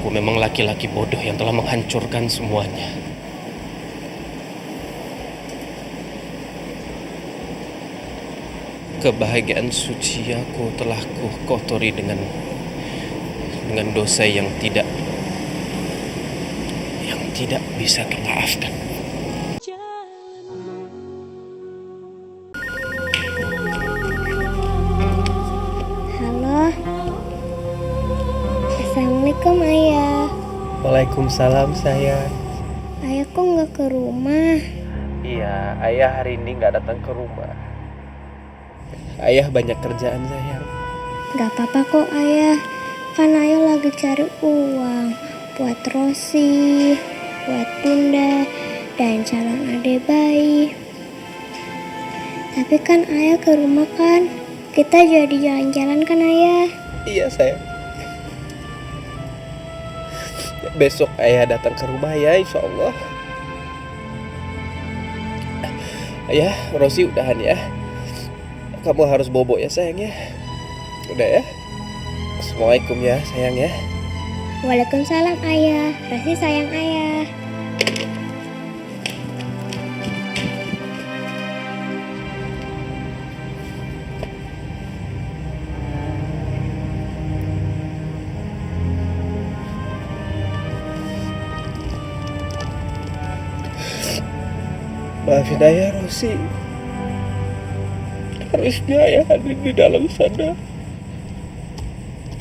Aku memang laki-laki bodoh yang telah menghancurkan semuanya. Kebahagiaan suci aku telah ku kotori dengan dosa yang tidak bisa termaafkan. Halo, Assalamualaikum Ayah. Waalaikumsalam sayang. Ayah kok nggak ke rumah? Iya, ayah hari ini nggak datang ke rumah. Ayah banyak kerjaan sayang. Gak apa-apa kok Ayah, kan Ayah lagi cari uang buat Rosi, buat Bunda, dan calon adik bayi. Tapi kan Ayah ke rumah kan, kita jadi jalan-jalan kan Ayah? Iya sayang. Besok ayah datang ke rumah ya, insya Allah. Ayah, Rosi udahan ya. Kamu harus bobo ya sayang ya. Udah ya. Assalamualaikum ya sayang ya. Waalaikumsalam Ayah, Rosi sayang Ayah. Maafin ayah Rosi. Harusnya ayah hadir di dalam sana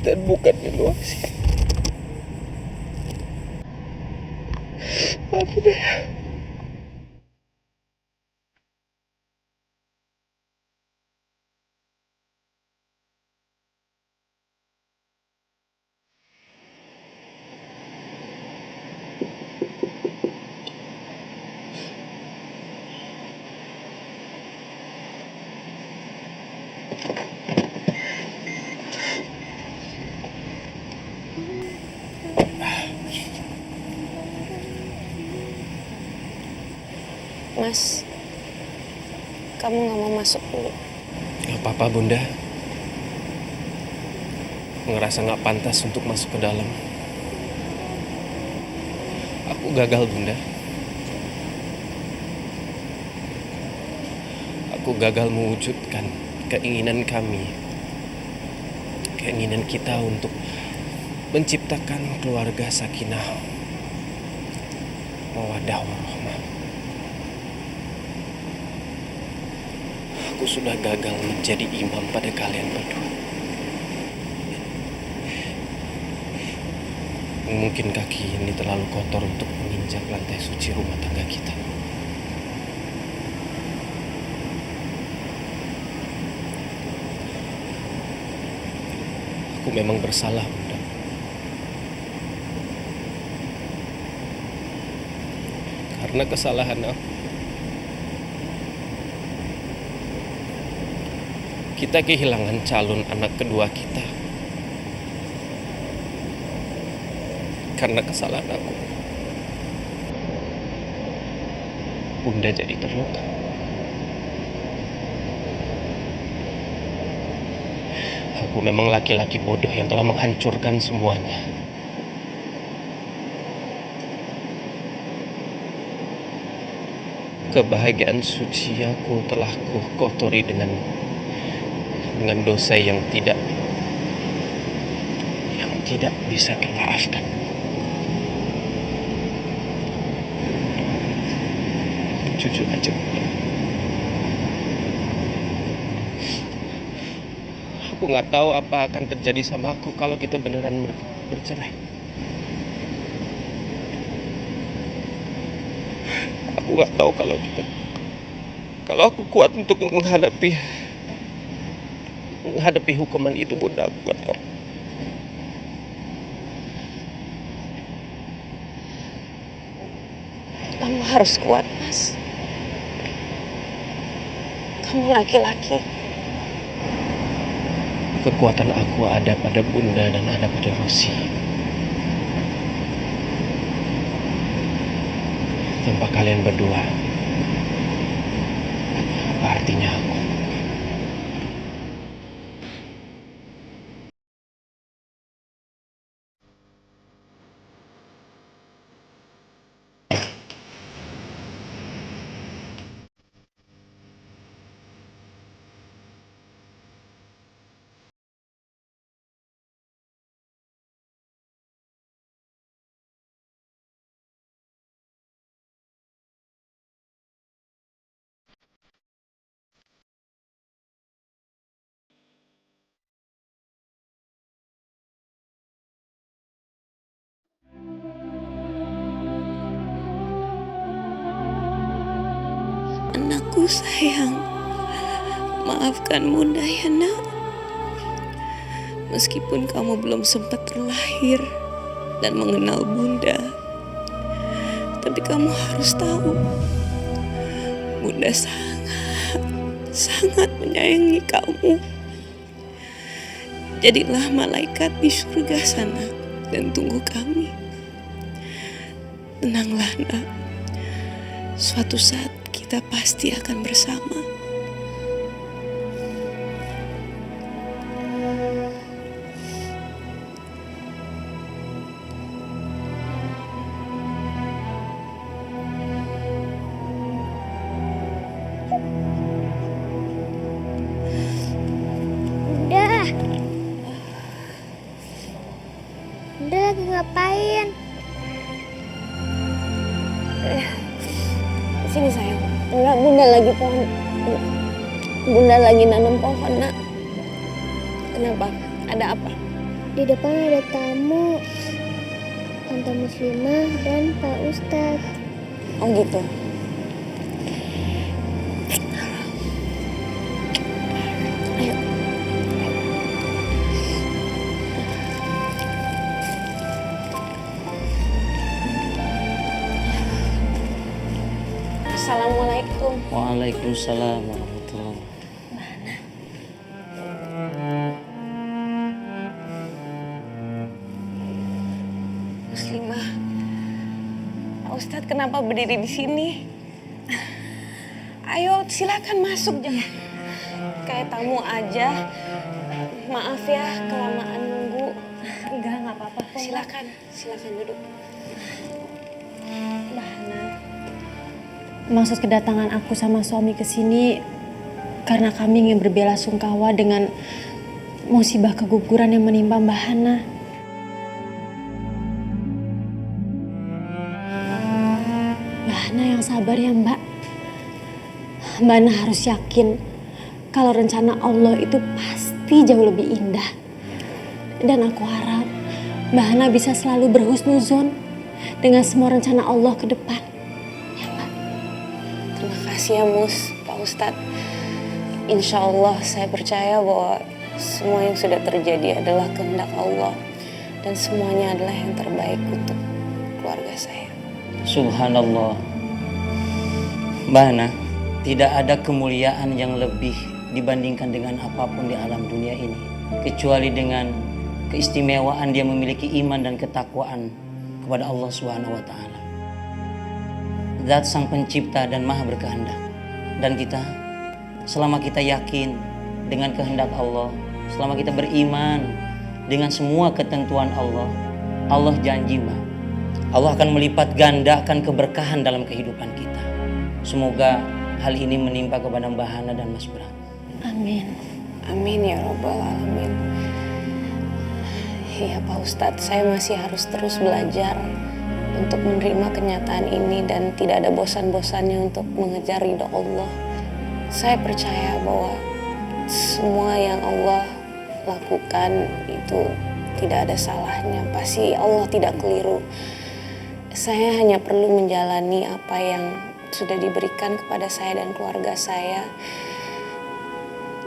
dan bukan di luar sini. Maafin ayah. Mas, kamu gak mau masuk dulu? Gak apa-apa Bunda. Ngerasa gak pantas untuk masuk ke dalam. Aku gagal Bunda. Aku gagal mewujudkan keinginan kami. Keinginan kita untuk menciptakan keluarga sakinah, mawaddah warahmah. Aku sudah gagal menjadi imam pada kalian berdua. Mungkin kaki ini terlalu kotor untuk menginjak lantai suci rumah tangga kita. Aku memang bersalah, Bunda. Karena kesalahan aku, kita kehilangan calon anak kedua kita. Karena kesalahan aku, Bunda jadi terluka. Aku memang laki-laki bodoh yang telah menghancurkan semuanya. Kebahagiaan suci aku telah ku kotori dengan dosa yang tidak bisa termaafkan. Jujur aja, aku nggak tahu apa akan terjadi sama aku kalau kita beneran bercerai. Aku nggak tahu kalau aku kuat untuk menghadapi hukuman itu, Bunda. Aku nggak tahu. Kamu harus kuat, Mas. Kamu laki-laki. Kekuatan aku ada pada Bunda dan ada pada Rosi. Tanpa kalian berdua, apa artinya aku? Anakku sayang, maafkan Bunda ya nak. Meskipun kamu belum sempat terlahir dan mengenal Bunda, tapi kamu harus tahu, Bunda sangat menyayangi kamu. Jadilah malaikat di surga sana dan tunggu kami. Tenanglah nak, suatu saat kita pasti akan bersama. Udah. Udah lagi ngapain? Sini sayang. Enggak, Bunda lagi Bunda lagi nanam pohon nak. Kenapa? Ada apa? Di depan ada tamu. Tante Muslimah dan Pak Ustadz. Oh gitu. Ayo. Assalamualaikum. Waalaikumsalam warahmatullahi. Muslimah. Pak Ustadz kenapa berdiri di sini? Ayo silakan masuk, jangan kayak tamu aja. Maaf ya kelamaan nunggu. Enggak apa-apa kok. Silakan duduk. Maksud kedatangan aku sama suami ke sini karena kami ingin berbelasungkawa dengan musibah keguguran yang menimpa Mbak Hana. Mbak Hana yang sabar ya Mbak. Mbak Hana harus yakin kalau rencana Allah itu pasti jauh lebih indah. Dan aku harap Mbak Hana bisa selalu berhusnuzon dengan semua rencana Allah ke depan. Terima kasih ya Pak Ustadz. Insya Allah saya percaya bahwa semua yang sudah terjadi adalah kehendak Allah. Dan semuanya adalah yang terbaik untuk keluarga saya. Subhanallah. Mbak Hana, tidak ada kemuliaan yang lebih dibandingkan dengan apapun di alam dunia ini. Kecuali dengan keistimewaan dia memiliki iman dan ketakwaan kepada Allah Subhanahu wa Ta'ala. Zat sang pencipta dan maha berkehendak. Dan kita, selama kita yakin dengan kehendak Allah, selama kita beriman dengan semua ketentuan Allah, Allah janji Mbak, Allah akan melipat gandakan keberkahan dalam kehidupan kita. Semoga hal ini menimpa kepada Mbak Hana dan Mas Bram. Amin. Amin ya Rabbal Alamin. Iya Pak Ustadz, saya masih harus terus belajar untuk menerima kenyataan ini dan tidak ada bosan-bosannya untuk mengejar ridho Allah. Saya percaya bahwa semua yang Allah lakukan itu tidak ada salahnya. Pasti Allah tidak keliru. Saya hanya perlu menjalani apa yang sudah diberikan kepada saya dan keluarga saya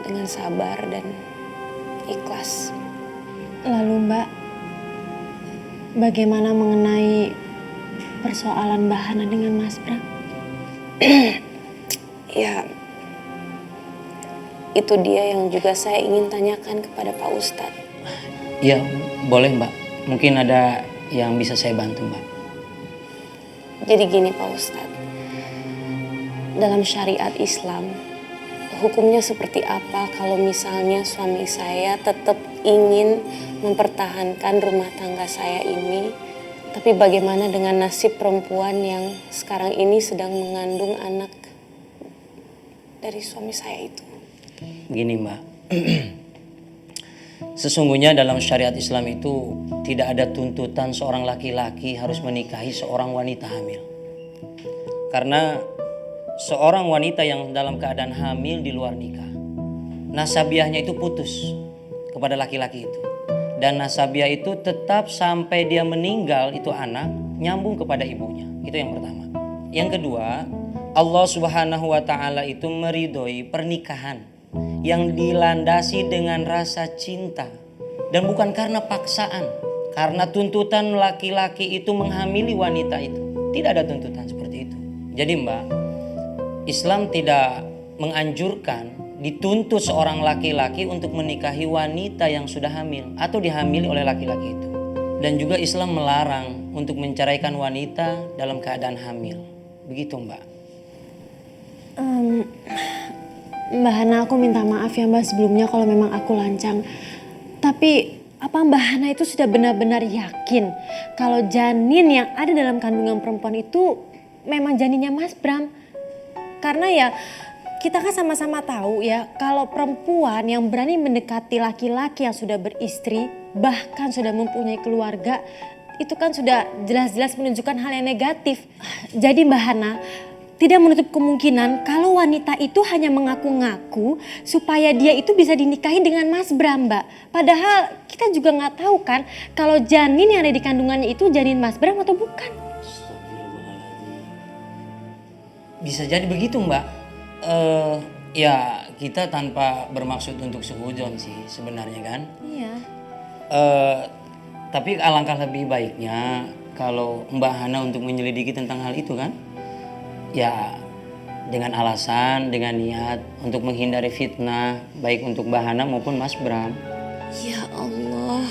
dengan sabar dan ikhlas. Lalu Mbak, bagaimana mengenai persoalan Mbak Hana dengan Mas Bram? Ya, itu dia yang juga saya ingin tanyakan kepada Pak Ustadz. Ya, boleh Mbak. Mungkin ada yang bisa saya bantu Mbak. Jadi gini Pak Ustadz, dalam syariat Islam, hukumnya seperti apa kalau misalnya suami saya tetap ingin mempertahankan rumah tangga saya ini, tapi bagaimana dengan nasib perempuan yang sekarang ini sedang mengandung anak dari suami saya itu? Begini Mbak, sesungguhnya dalam syariat Islam itu tidak ada tuntutan seorang laki-laki harus menikahi seorang wanita hamil. Karena seorang wanita yang dalam keadaan hamil di luar nikah, nasabiahnya itu putus kepada laki-laki itu. Dan nasabiah itu tetap sampai dia meninggal itu anak nyambung kepada ibunya. Itu yang pertama. Yang kedua, Allah Subhanahu wa Ta'ala itu meridhoi pernikahan yang dilandasi dengan rasa cinta dan bukan karena paksaan, karena tuntutan laki-laki itu menghamili wanita itu. Tidak ada tuntutan seperti itu. Jadi Mbak, Islam tidak menganjurkan dituntut seorang laki-laki untuk menikahi wanita yang sudah hamil atau dihamili oleh laki-laki itu. Dan juga Islam melarang untuk menceraikan wanita dalam keadaan hamil. Begitu Mbak. Mbak Hana, aku minta maaf ya Mbak sebelumnya kalau memang aku lancang. Tapi apa Mbak Hana itu sudah benar-benar yakin kalau janin yang ada dalam kandungan perempuan itu memang janinnya Mas Bram? Karena ya kita kan sama-sama tahu ya kalau perempuan yang berani mendekati laki-laki yang sudah beristri, bahkan sudah mempunyai keluarga, itu kan sudah jelas-jelas menunjukkan hal yang negatif. Jadi Mbak Hana tidak menutup kemungkinan kalau wanita itu hanya mengaku-ngaku supaya dia itu bisa dinikahi dengan Mas Bram, Mbak. Padahal kita juga nggak tahu kan kalau janin yang ada di kandungannya itu janin Mas Bram atau bukan. Bisa jadi begitu Mbak. Ya kita tanpa bermaksud untuk seujon sih sebenarnya kan. Iya. Tapi alangkah lebih baiknya kalau Mbak Hana untuk menyelidiki tentang hal itu kan. Ya dengan alasan, dengan niat untuk menghindari fitnah baik untuk Mbak Hana maupun Mas Bram. Ya Allah,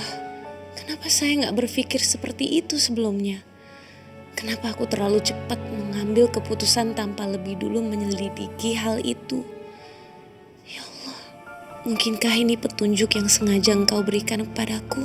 kenapa saya nggak berpikir seperti itu sebelumnya? Kenapa aku terlalu cepat mengambil keputusan tanpa lebih dulu menyelidiki hal itu? Ya Allah, mungkinkah ini petunjuk yang sengaja Engkau berikan kepadaku?